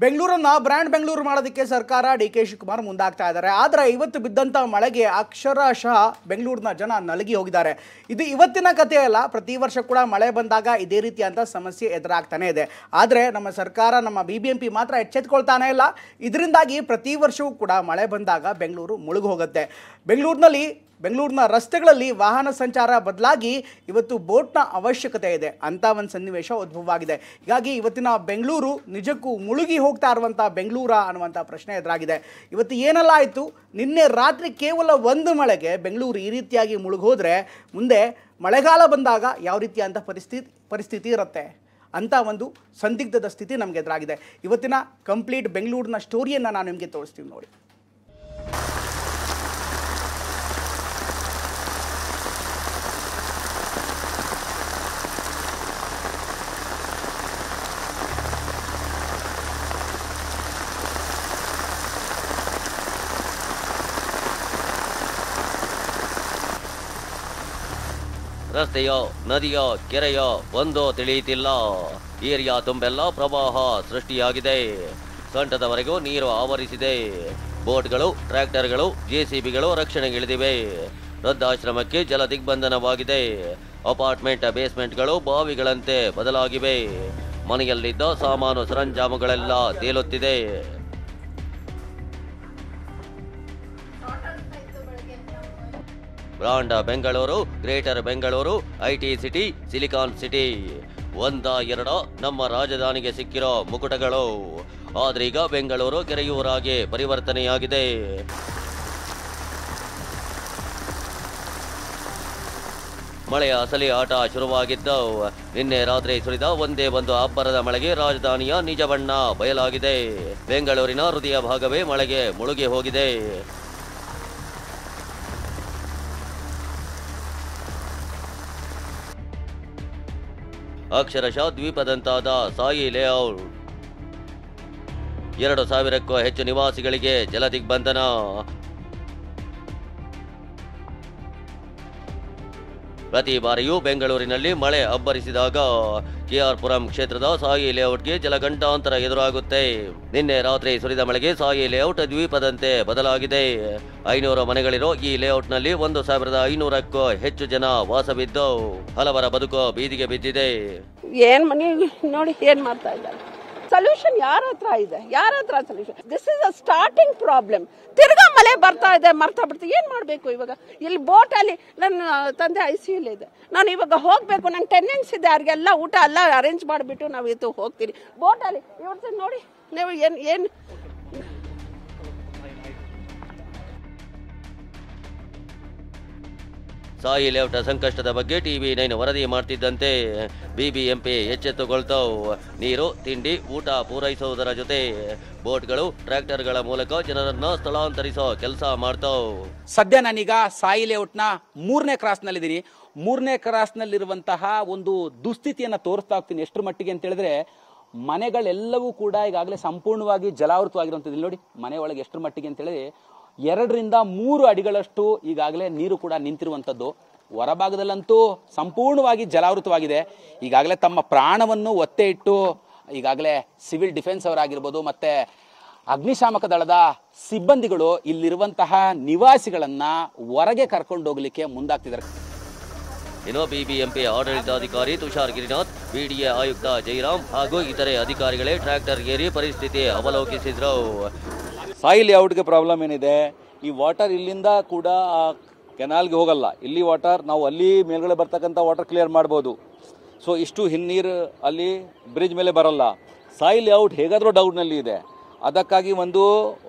ಬೆಂಗಳೂರನ್ನ brand Bengaluru ಮಾಡೋದಕ್ಕೆ ಸರ್ಕಾರ ಡಿ.ಕೆ. ಶಿವಕುಮಾರ್ ಮುಂದಾಗ್ತಾ ಇದ್ದಾರೆ. ಆದರೆ ಇವತ್ತು ಬಿದ್ದಂಥ ಮಳೆಗೆ ಅಕ್ಷರಶಃ ಬೆಂಗಳೂರಿನ ಜನ ನಲಗಿ ಹೋಗಿದ್ದಾರೆ. ಇದು ಇವತ್ತಿನ ಕಥೆ ಅಲ್ಲ, ಪ್ರತಿ ವರ್ಷ ಕೂಡ ಮಳೆ ಬಂದಾಗ ಇದೇ ರೀತಿಯಂಥ ಸಮಸ್ಯೆ ಎದುರಾಗ್ತಾನೆ ಇದೆ. ಆದರೆ ನಮ್ಮ ಸರ್ಕಾರ, ನಮ್ಮ BBMP ಮಾತ್ರ ಎಚ್ಚೆತ್ತುಕೊಳ್ತಾನೆ ಇಲ್ಲ. ಇದರಿಂದಾಗಿ ಪ್ರತಿ ವರ್ಷವೂ ಕೂಡ ಮಳೆ ಬಂದಾಗ ಬೆಂಗಳೂರು ಮುಳುಗಿ ಹೋಗುತ್ತೆ. ಬೆಂಗಳೂರಿನ ರಸ್ತೆಗಳಲ್ಲಿ ವಾಹನ ಸಂಚಾರ ಬದಲಾಗಿ ಇವತ್ತು ಬೋಟ್ನ ಅವಶ್ಯಕತೆ ಇದೆ ಅಂತ ಒಂದು ಸನ್ನಿವೇಶ ಉದ್ಭವವಾಗಿದೆ. ಹೀಗಾಗಿ ಇವತ್ತಿನ ಬೆಂಗಳೂರು ನಿಜಕ್ಕೂ ಮುಳುಗಿ ಹೋಗ್ತಾ ಇರುವಂಥ ಬೆಂಗಳೂರಾ ಅನ್ನುವಂಥ ಪ್ರಶ್ನೆ ಎದುರಾಗಿದೆ. ಇವತ್ತು ಏನೆಲ್ಲ ಆಯಿತು, ನಿನ್ನೆ ರಾತ್ರಿ ಕೇವಲ ಒಂದು ಮಳೆಗೆ ಬೆಂಗಳೂರು ಈ ರೀತಿಯಾಗಿ ಮುಳುಗೋದ್ರೆ ಮುಂದೆ ಮಳೆಗಾಲ ಬಂದಾಗ ಯಾವ ರೀತಿಯಂಥ ಪರಿಸ್ಥಿತಿ ಇರುತ್ತೆ ಅಂತ ಒಂದು ಸಂದಿಗ್ಧದ ಸ್ಥಿತಿ ನಮಗೆ ಎದುರಾಗಿದೆ. ಇವತ್ತಿನ ಕಂಪ್ಲೀಟ್ ಬೆಂಗಳೂರಿನ ಸ್ಟೋರಿಯನ್ನು ನಾನು ನಿಮಗೆ ತೋರಿಸ್ತೀವಿ ನೋಡಿ. ರಸ್ತೆಯೋ ನದಿಯೋ ಕೆರೆಯೋ ಒಂದೋ ತಿಳಿಯುತ್ತಿಲ್ಲ. ಏರಿಯಾ ತುಂಬೆಲ್ಲ ಪ್ರವಾಹ ಸೃಷ್ಟಿಯಾಗಿದೆ. ಸೊಂಟದವರೆಗೂ ನೀರು ಆವರಿಸಿದೆ. ಬೋಟ್ಗಳು, ಟ್ರ್ಯಾಕ್ಟರ್ಗಳು, JCBಗಳು ರಕ್ಷಣೆಗಿಳಿದಿವೆ. ವೃದ್ಧಾಶ್ರಮಕ್ಕೆ ಜಲ ದಿಗ್ಬಂಧನವಾಗಿದೆ. ಅಪಾರ್ಟ್ಮೆಂಟ್ ಬೇಸ್ಮೆಂಟ್ಗಳು ಬಾವಿಗಳಂತೆ ಬದಲಾಗಿವೆ. ಮನೆಯಲ್ಲಿದ್ದ ಸಾಮಾನು ಸರಂಜಾಮುಗಳೆಲ್ಲ ತೇಲುತ್ತಿದೆ. Brand Bengaluru, greater Bengaluru, IT city, silicon city ಒಂದ ಎರಡ ನಮ್ಮ ರಾಜಧಾನಿಗೆ ಸಿಕ್ಕಿರೋ ಮುಕುಟಗಳು. ಆದ್ರೀಗ ಬೆಂಗಳೂರು ಕೆರೆಯೂರಾಗಿ ಪರಿವರ್ತನೆಯಾಗಿದೆ. ಮಳೆಯ ಅಸಲಿ ಆಟ ಶುರುವಾಗಿದ್ದು ನಿನ್ನೆ ರಾತ್ರಿ ಸುರಿದ ಒಂದೇ ಒಂದು ಅಬ್ಬರದ ಮಳೆಗೆ ರಾಜಧಾನಿಯ ನಿಜ ಬಣ್ಣ ಬಯಲಾಗಿದೆ. ಬೆಂಗಳೂರಿನ ಹೃದಯ ಭಾಗವೇ ಮಳೆಗೆ ಮುಳುಗಿ ಹೋಗಿದೆ. ಅಕ್ಷರಶಃ ದ್ವೀಪದಂತಾದ ಸಾಯಿ ಲೇಔಟ್. 2,000ಕ್ಕೂ ಹೆಚ್ಚು ನಿವಾಸಿಗಳಿಗೆ ಜಲ ದಿಗ್ಬಂಧನ. ಪ್ರತಿ ಬಾರಿಯೂ ಬೆಂಗಳೂರಿನಲ್ಲಿ ಮಳೆ ಅಬ್ಬರಿಸಿದಾಗ KR ಪುರಂ ಕ್ಷೇತ್ರದ ಸಾಯಿ ಲೇಔಟ್ಗೆ ಜಲಗಂಟಾಂತರ ಎದುರಾಗುತ್ತೆ. ನಿನ್ನೆ ರಾತ್ರಿ ಸುರಿದ ಮಳೆಗೆ ಸಾಯಿ ಲೇಔಟ್ ದ್ವೀಪದಂತೆ ಬದಲಾಗಿದೆ. 500 ಮನೆಗಳಿರೋ ಈ ಲೇಔಟ್ನಲ್ಲಿ 1,500ಕ್ಕೂ ಹೆಚ್ಚು ಜನ ವಾಸವಿದ್ದು ಹಲವರ ಬದುಕು ಬೀದಿಗೆ ಬಿದ್ದಿದೆ. ಏನ್ ಮನೆ ನೋಡಿ ಏನ್ ಮಾಡ್ತಾ ಇದ್ದಾರೆ. ಸೊಲ್ಯೂಷನ್ ಯಾರ ಹತ್ರ ಇದೆ? ಯಾರ ಹತ್ರ solution? This is a starting problem. ತಿರ್ಗಾ ಮಳೆ ಬರ್ತಾ ಇದೆ, ಮರ್ತಾ ಬಿಡ್ತೀವಿ. ಏನ್ ಮಾಡ್ಬೇಕು ಇವಾಗ? ಇಲ್ಲಿ ಬೋಟ್ ಅಲ್ಲಿ ನನ್ನ ತಂದೆ ICU ಇದೆ. ನಾನು ಇವಾಗ ಹೋಗ್ಬೇಕು, ನಂಗೆ ಟೆನೆಂಟ್ಸ್ ಇದೆ, ಅವ್ರಿಗೆಲ್ಲ ಊಟ ಎಲ್ಲ ಅರೇಂಜ್ ಮಾಡಿಬಿಟ್ಟು ನಾವು ಇವತ್ತು ಹೋಗ್ತೀವಿ ಬೋಟ್ ಅಲ್ಲಿ. ಇವತ್ತು ನೋಡಿ ನೀವು ಏನ್ ಸಾಯಿ ಲೇಔಟ್ ಸಂಕಷ್ಟದ ಬಗ್ಗೆ TV9 ವರದಿ ಮಾಡ್ತಿದ್ದಂತೆ BBMP ಎಚ್ಚೆತ್ತುಕೊಳ್ತಾವ್. ನೀರು, ತಿಂಡಿ, ಊಟ ಪೂರೈಸುವುದರ ಜೊತೆ ಬೋಟ್ಗಳು, ಟ್ರ್ಯಾಕ್ಟರ್ಗಳ ಮೂಲಕ ಜನರನ್ನ ಸ್ಥಳಾಂತರಿಸೋ ಕೆಲಸ ಮಾಡ್ತಾವ್. ಸದ್ಯ ನಾನೀಗ ಸಾಯಿ ಲೇಔಟ್ನ 3ನೇ ಕ್ರಾಸ್ನಲ್ಲಿದ್ದೀನಿ. 3ನೇ ಕ್ರಾಸ್ನಲ್ಲಿರುವಂತಹ ಒಂದು ದುಸ್ಥಿತಿಯನ್ನು ತೋರಿಸ್ತಾ ಹೋಗ್ತೀನಿ. ಎಷ್ಟರ ಮಟ್ಟಿಗೆ ಅಂತ ಹೇಳಿದ್ರೆ ಮನೆಗಳೆಲ್ಲವೂ ಕೂಡ ಈಗಾಗಲೇ ಸಂಪೂರ್ಣವಾಗಿ ಜಲಾವೃತವಾಗಿರುವಂಥದ್ದು. ಇಲ್ಲಿ ನೋಡಿ ಮನೆ ಒಳಗೆ ಎಷ್ಟರ ಮಟ್ಟಿಗೆ ಅಂತ ಹೇಳಿ 2 ರಿಂದ 3 ಅಡಿಗಳಷ್ಟು ಈಗಾಗಲೇ ನೀರು ಕೂಡ ನಿಂತಿರುವಂಥದ್ದು. ಹೊರಭಾಗದಲ್ಲಂತೂ ಸಂಪೂರ್ಣವಾಗಿ ಜಲಾವೃತವಾಗಿದೆ. ಈಗಾಗಲೇ ತಮ್ಮ ಪ್ರಾಣವನ್ನು ಒತ್ತೆ ಇಟ್ಟು ಈಗಾಗಲೇ ಸಿವಿಲ್ ಡಿಫೆನ್ಸ್ ಅವರಾಗಿರ್ಬೋದು ಮತ್ತೆ ಅಗ್ನಿಶಾಮಕ ದಳದ ಸಿಬ್ಬಂದಿಗಳು ಇಲ್ಲಿರುವಂತಹ ನಿವಾಸಿಗಳನ್ನ ಹೊರಗೆ ಕರ್ಕೊಂಡು ಹೋಗ್ಲಿಕ್ಕೆ ಮುಂದಾಗ್ತಿದ್ದಾರೆ. ಇನ್ನು BBMP ಆಡಳಿತಾಧಿಕಾರಿ ತುಷಾರ್ ಗಿರಿನಾಥ್, BDA ಆಯುಕ್ತ ಜೈರಾಮ್ ಹಾಗೂ ಇತರೆ ಅಧಿಕಾರಿಗಳೇ ಟ್ರ್ಯಾಕ್ಟರ್ ಏರಿ ಪರಿಸ್ಥಿತಿ ಅವಲೋಕಿಸಿದ್ರು. ಸಾಯಿ ಲೇಔಟ್ಗೆ ಪ್ರಾಬ್ಲಮ್ ಏನಿದೆ, ಈ ವಾಟರ್ ಇಲ್ಲಿಂದ ಕೂಡ ಕೆನಾಲ್ಗೆ ಹೋಗಲ್ಲ. ಇಲ್ಲಿ ವಾಟರ್ ನಾವು ಅಲ್ಲಿ ಮೇಲ್ಗಡೆ ಬರ್ತಕ್ಕಂಥ ವಾಟರ್ ಕ್ಲಿಯರ್ ಮಾಡ್ಬೋದು. ಸೊ ಇಷ್ಟು ಹಿನ್ನೀರು ಅಲ್ಲಿ ಬ್ರಿಡ್ಜ್ ಮೇಲೆ ಬರಲ್ಲ. ಸಾಯಿ ಲೇಔಟ್ ಹೇಗಾದರೂ ಡೌನ್ನಲ್ಲಿ ಇದೆ. ಅದಕ್ಕಾಗಿ ಒಂದು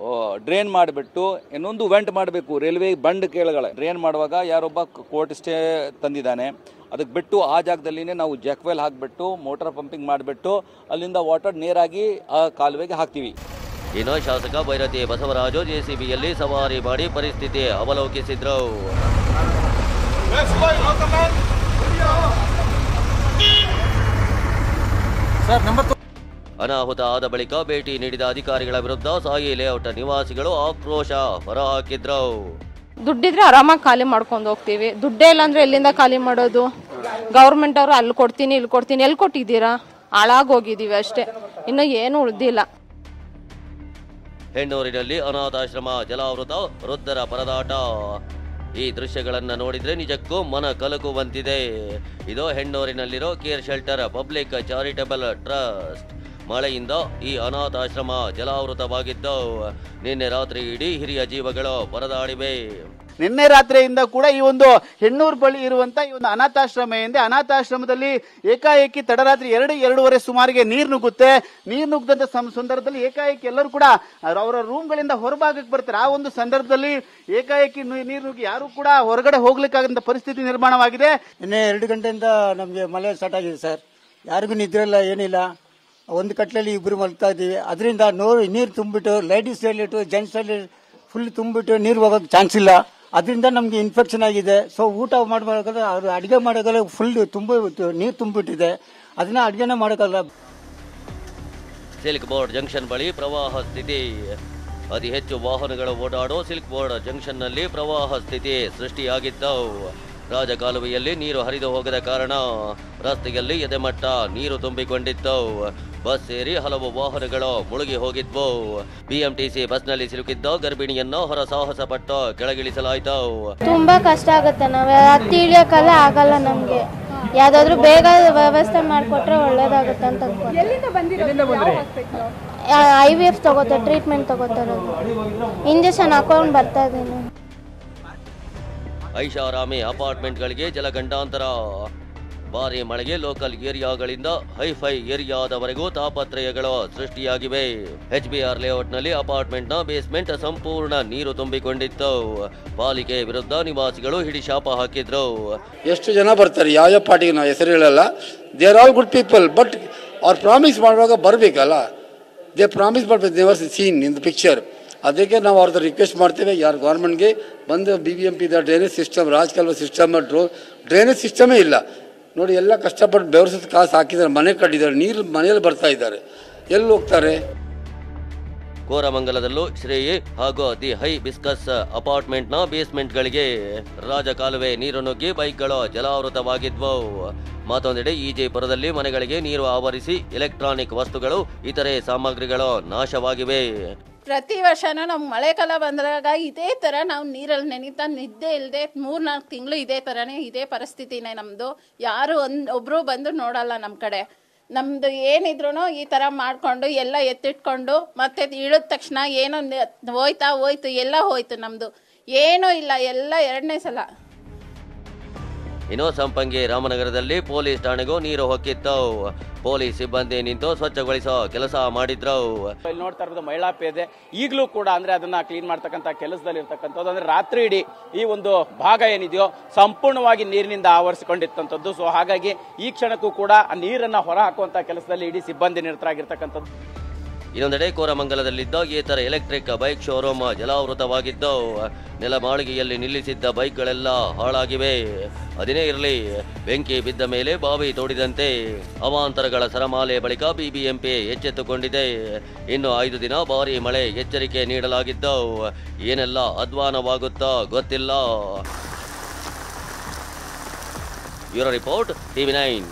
ಡ್ರೈನ್ ಮಾಡಿಬಿಟ್ಟು ಇನ್ನೊಂದು ವೆಂಟ್ ಮಾಡಬೇಕು. ರೈಲ್ವೆ ಬಂಡ್ ಕೆಳಗಡೆ ಡ್ರೈನ್ ಮಾಡುವಾಗ ಯಾರೊಬ್ಬ ಕೋರ್ಟ್ ಸ್ಟೇ ತಂದಿದ್ದಾನೆ. ಅದಕ್ಕೆ ಬಿಟ್ಟು ಆ ಜಾಗದಲ್ಲಿನೇ ನಾವು ಜಾಕ್ವೆಲ್ ಹಾಕಿಬಿಟ್ಟು ಮೋಟಾರ್ ಪಂಪಿಂಗ್ ಮಾಡಿಬಿಟ್ಟು ಅಲ್ಲಿಂದ ವಾಟರ್ ನೇರಾಗಿ ಆ ಕಾಲುವೆಗೆ ಹಾಕ್ತೀವಿ. ಇನ್ನು ಶಾಸಕ ಭೈರತಿ ಬಸವರಾಜು JCBಯಲ್ಲಿ ಸವಾರಿ ಮಾಡಿ ಪರಿಸ್ಥಿತಿ ಅವಲೋಕಿಸಿದ್ರು. ಅನಾಹುತ ಆದ ಬಳಿಕ ಭೇಟಿ ನೀಡಿದ ಅಧಿಕಾರಿಗಳ ವಿರುದ್ಧ ಸಾಯಿ ಲೇಔಟ್ ನಿವಾಸಿಗಳು ಆಕ್ರೋಶ ಹೊರಹಾಕಿದ್ರು. ದುಡ್ಡಿದ್ರೆ ಆರಾಮಾಗಿ ಖಾಲಿ ಮಾಡ್ಕೊಂಡು ಹೋಗ್ತೀವಿ. ದುಡ್ಡೇ ಇಲ್ಲ ಅಂದ್ರೆ ಎಲ್ಲಿಂದ ಖಾಲಿ ಮಾಡೋದು? ಗೌರ್ಮೆಂಟ್ ಅವರು ಅಲ್ಲಿ ಕೊಡ್ತೀನಿ ಇಲ್ಲಿ ಕೊಡ್ತೀನಿ, ಎಲ್ಲಿ ಕೊಟ್ಟಿದ್ದೀರಾ? ಹಾಳಾಗೋಗಿದ್ದೀವಿ ಅಷ್ಟೇ, ಇನ್ನು ಏನು ಉಳಿದಿಲ್ಲ. ಹೆಣ್ಣೂರಿನಲ್ಲಿ ಅನಾಥಾಶ್ರಮ ಜಲಾವೃತ, ವೃದ್ಧರ ಪರದಾಟ. ಈ ದೃಶ್ಯಗಳನ್ನ ನೋಡಿದ್ರೆ ನಿಜಕ್ಕೂ ಮನ ಕಲಕುವಂತಿದೆ. ಇದು ಹೆಣ್ಣೂರಿನಲ್ಲಿರೋ care shelter public charitable trust. ಮಳೆಯಿಂದ ಈ ಅನಾಥಾಶ್ರಮ ಜಲಾವೃತವಾಗಿದ್ದು ನಿನ್ನೆ ರಾತ್ರಿ ಇಡೀ ಹಿರಿಯ ಜೀವಗಳು ಪರದಾಡಿವೆ. ನಿನ್ನೆ ರಾತ್ರಿಯಿಂದ ಕೂಡ ಈ ಒಂದು ಹೆಣ್ಣೂರು ಬಳಿ ಇರುವಂತ ಈ ಒಂದು ಅನಾಥಾಶ್ರಮ ಎಂದೇ ಅನಾಥಾಶ್ರಮದಲ್ಲಿ ಏಕಾಏಕಿ ತಡರಾತ್ರಿ 2-2:30 ಸುಮಾರಿಗೆ ನೀರು ನುಗ್ಗುತ್ತೆ. ನೀರು ನುಗ್ಗದಂತ ಸಂದರ್ಭದಲ್ಲಿ ಏಕಾಏಕಿ ಎಲ್ಲರೂ ಕೂಡ ಅವರ ರೂಮ್ಗಳಿಂದ ಹೊರಭಾಗಕ್ಕೆ ಬರ್ತಾರೆ. ಆ ಒಂದು ಸಂದರ್ಭದಲ್ಲಿ ಏಕಾಏಕಿ ನೀರು ನುಗ್ಗಿ ಯಾರು ಕೂಡ ಹೊರಗಡೆ ಹೋಗ್ಲಿಕ್ಕಾಗಂತ ಪರಿಸ್ಥಿತಿ ನಿರ್ಮಾಣವಾಗಿದೆ. ನಿನ್ನೆ 2 ಗಂಟೆಯಿಂದ ನಮಗೆ ಮಳೆ ಸ್ಟಾರ್ಟ್ ಆಗಿದೆ ಸರ್. ಯಾರಿಗೂ ನಿದ್ರೆ ಇಲ್ಲ, ಏನಿಲ್ಲ. ಒಂದು ಕಟ್ಲಲ್ಲಿ ಇಬ್ಬರು ಮಲ್ತಾ ಇದ್ದೀವಿ. ಅದರಿಂದ ನೀರು ತುಂಬಿಟ್ಟು ladies toilet, gents toilet full ತುಂಬಿಟ್ಟು ನೀರು ಹೋಗೋಕೆ ಚಾನ್ಸ್ ಇಲ್ಲ. ಅದರಿಂದ ನಮಗೆ ಇನ್ಫೆಕ್ಷನ್ ಆಗಿದೆ. ಸೊ ಊಟ ಮಾಡಬೇಕಾದ್ರೆ ಅವರು ಅಡುಗೆ ಮಾಡೋಕ್ಕೆಲ್ಲ ಫುಲ್ ನೀರು ತುಂಬಿಟ್ಟಿದೆ. ಅದನ್ನ ಅಡುಗೆನೇ ಮಾಡೋಕ್ಕಲ್ಲ. ಸಿಲ್ಕ್ ಬೋರ್ಡ್ ಜಂಕ್ಷನ್ ಬಳಿ ಪ್ರವಾಹ ಸ್ಥಿತಿ. ಅತಿ ಹೆಚ್ಚು ವಾಹನಗಳು ಓಡಾಡೋ ಸಿಲ್ಕ್ ಬೋರ್ಡ್ ಜಂಕ್ಷನ್ನಲ್ಲಿ ಪ್ರವಾಹ ಸ್ಥಿತಿ ಸೃಷ್ಟಿಯಾಗಿತ್ತು. ರಾಜಕಾಲುವೆಯಲ್ಲಿ ನೀರು ಹರಿದು ಹೋಗದ ಕಾರಣ ರಸ್ತೆಯಲ್ಲಿ ಎದೆಮಟ್ಟ ನೀರು ತುಂಬಿಕೊಂಡಿತ್ತು. ಬಸ್ ಸೇರಿ ಹಲವು ವಾಹನಗಳು ಮುಳುಗಿ ಹೋಗಿದ್ವು. ಬಿಎಂಟಿಸಿ ಬಸ್ನಲ್ಲಿ ಸಿಲುಕಿದ್ದ ಗರ್ಭಿಣಿಯನ್ನು ಹೊರ ಸಾಹಸ ಪಟ್ಟು ಕೆಳಗಿಳಿಸಲಾಯಿತು. ತುಂಬಾ ಕಷ್ಟ ಆಗುತ್ತೆ. ನಾವು ಹತ್ತಿ ಇಳಿಯೋಕ್ಕಲ್ಲ ಆಗಲ್ಲ. ನಮ್ಗೆ ಯಾವ್ದಾದ್ರು ಬೇಗ ವ್ಯವಸ್ಥೆ ಮಾಡಿಕೊಟ್ರೆ ಒಳ್ಳೇದಾಗುತ್ತೆ ಅಂತ IVF ತಗೋತಾರೆ, ಟ್ರೀಟ್ಮೆಂಟ್ ತಗೋತಾರೆ. ಇಂಜೆಕ್ಷನ್ ಹಾಕೊಂಡು ಬರ್ತಾ ಇದ್ದೀನಿ. ಐಷಾರಾಮಿ ಅಪಾರ್ಟ್ಮೆಂಟ್ಗಳಿಗೆ ಜಲಗಂಡಾಂತರ. ಭಾರಿ ಮಳೆಗೆ ಲೋಕಲ್ ಏರಿಯಾಗಳಿಂದ ಹೈಫೈ ಏರಿಯಾದವರೆಗೂ ತಾಪತ್ರಯಗಳು ಸೃಷ್ಟಿಯಾಗಿವೆ. HBR ಲೇಔಟ್ನಲ್ಲಿ ಅಪಾರ್ಟ್ಮೆಂಟ್ನ ಬೇಸ್ಮೆಂಟ್ ಸಂಪೂರ್ಣ ನೀರು ತುಂಬಿಕೊಂಡಿತ್ತು. ಪಾಲಿಕೆ ವಿರುದ್ಧ ನಿವಾಸಿಗಳು ಹಿಡಿಶಾಪ ಹಾಕಿದ್ರು. ಎಷ್ಟು ಜನ ಬರ್ತಾರೆ, ಯಾವ ಪಾರ್ಟಿಗೆ ನಾವು ಹೆಸರು ಹೇಳಲ್ಲ. They are all good people, but ಅವ್ರು ಪ್ರಾಮಿಸ್ ಮಾಡುವಾಗ ಬರಬೇಕಲ್ಲ. ದೇ ಪ್ರಾಮಿಸ್ ಮಾಡಬೇಕು, never seen in the picture. ಅದಕ್ಕೆ ನಾವು ಅವ್ರದ್ದು ರಿಕ್ವೆಸ್ಟ್ ಮಾಡ್ತೇವೆ, ಯಾರು ಗೌರ್ಮೆಂಟ್ಗೆ ಬಂದು BBMP ಡ್ರೈನೇಜ್ ಸಿಸ್ಟಮ್, ರಾಜಕಾಲುವೆ ಸಿಸ್ಟಮ್, ಡ್ರೈನೇಜ್ ಸಿಸ್ಟಮೇ ಇಲ್ಲ ನೋಡಿ. ಎಲ್ಲ ಕಷ್ಟಪಟ್ಟು ಬೆವರಿಸಿದ ಕಾಸು ಹಾಕಿದ್ದಾರೆ, ಮನೆ ಕಟ್ಟಿದ್ದಾರೆ, ನೀರು ಮನೆಯಲ್ಲಿ ಬರ್ತಾ ಇದ್ದಾರೆ, ಎಲ್ಲಿ ಹೋಗ್ತಾರೆ? ಕೋರಮಂಗಲದಲ್ಲೂ ಶ್ರೇಯಿ ಹಾಗೂ ದಿ ಹೈ ಬಿಸ್ಕಸ್ ಅಪಾರ್ಟ್ಮೆಂಟ್ನ ಬೇಸ್ಮೆಂಟ್ಗಳಿಗೆ ರಾಜಕಾಲುವೆ ನೀರು ನುಗ್ಗಿ ಬೈಕ್ಗಳು ಜಲಾವೃತವಾಗಿದ್ವು. ಮತ್ತೊಂದೆಡೆ ಈಜೆಪುರದಲ್ಲಿ ಮನೆಗಳಿಗೆ ನೀರು ಆವರಿಸಿ ಎಲೆಕ್ಟ್ರಾನಿಕ್ ವಸ್ತುಗಳು, ಇತರೆ ಸಾಮಗ್ರಿಗಳು ನಾಶವಾಗಿವೆ. ಪ್ರತಿ ವರ್ಷನೂ ನಮ್ಗೆ ಮಳೆಗಾಲ ಬಂದಾಗ ಇದೇ ಥರ ನಾವು ನೀರಲ್ಲಿ ನೆನೀತಾ ನಿದ್ದೆ ಇಲ್ಲದೆ 3-4 ತಿಂಗಳು ಇದೇ ಥರನೇ, ಇದೇ ಪರಿಸ್ಥಿತಿನೇ ನಮ್ಮದು. ಯಾರು ಒಬ್ಬರು ಬಂದು ನೋಡಲ್ಲ ನಮ್ಮ ಕಡೆ. ನಮ್ಮದು ಏನಿದ್ರು ಈ ಥರ ಮಾಡಿಕೊಂಡು ಎಲ್ಲ ಎತ್ತಿಟ್ಕೊಂಡು ಮತ್ತೆ ಇಳಿದ ತಕ್ಷಣ ಏನೋ ಹೋಯ್ತು, ಎಲ್ಲ ಹೋಯ್ತು. ನಮ್ಮದು ಏನೂ ಇಲ್ಲ, ಎಲ್ಲ 2ನೇ ಸಲ. ಇನ್ನು ಸಂಪಂಗಿ ರಾಮನಗರದಲ್ಲಿ ಪೊಲೀಸ್ ಠಾಣೆಗೂ ನೀರು ಹೊಕ್ಕಿತ್ತು. ಪೊಲೀಸ್ ಸಿಬ್ಬಂದಿ ನಿಂತು ಸ್ವಚ್ಛಗೊಳಿಸೋ ಕೆಲಸ ಮಾಡಿದ್ರು. ಇಲ್ಲಿ ನೋಡ್ತಾ ಇರೋದು ಮಹಿಳಾ ಪೇದೆ ಈಗಲೂ ಕೂಡ ಅಂದ್ರೆ ಅದನ್ನ ಕ್ಲೀನ್ ಮಾಡ್ತಕ್ಕಂಥ ಕೆಲಸದಲ್ಲಿ ಇರ್ತಕ್ಕಂಥದ್ದು. ಅಂದ್ರೆ ರಾತ್ರಿ ಇಡೀ ಈ ಒಂದು ಭಾಗ ಏನಿದೆಯೋ ಸಂಪೂರ್ಣವಾಗಿ ನೀರಿನಿಂದ ಆವರಿಸಿಕೊಂಡಿರ್ತಂಥದ್ದು. ಸೊ ಹಾಗಾಗಿ ಈ ಕ್ಷಣಕ್ಕೂ ಕೂಡ ಆ ನೀರನ್ನ ಹೊರ ಹಾಕುವಂತ ಕೆಲಸದಲ್ಲಿ ಇಡೀ ಸಿಬ್ಬಂದಿ ನಿರತರಾಗಿರ್ತಕ್ಕಂಥದ್ದು. ಇನ್ನೊಂದೆಡೆ ಕೋರಮಂಗಲದಲ್ಲಿದ್ದ ಏತರ ಎಲೆಕ್ಟ್ರಿಕ್ ಬೈಕ್ ಶೋರೂಮ್ ಜಲಾವೃತವಾಗಿದ್ದು ನೆಲಮಾಳಿಗೆಯಲ್ಲಿ ನಿಲ್ಲಿಸಿದ್ದ ಬೈಕ್ಗಳೆಲ್ಲ ಹಾಳಾಗಿವೆ. ಅದೇನೇ ಇರಲಿ, ಬೆಂಕಿ ಬಿದ್ದ ಮೇಲೆ ಬಾವಿ ತೋಡಿದಂತೆ ಅವಾಂತರಗಳ ಸರಮಾಲೆ ಬಳಿಕ BBMP ಎಚ್ಚೆತ್ತುಕೊಂಡಿದೆ. ಇನ್ನು 5 ದಿನ ಭಾರೀ ಮಳೆ ಎಚ್ಚರಿಕೆ ನೀಡಲಾಗಿದ್ದು ಏನೆಲ್ಲ ಅಧ್ವಾನವಾಗುತ್ತೋ ಗೊತ್ತಿಲ್ಲ. Bureau report, TV9.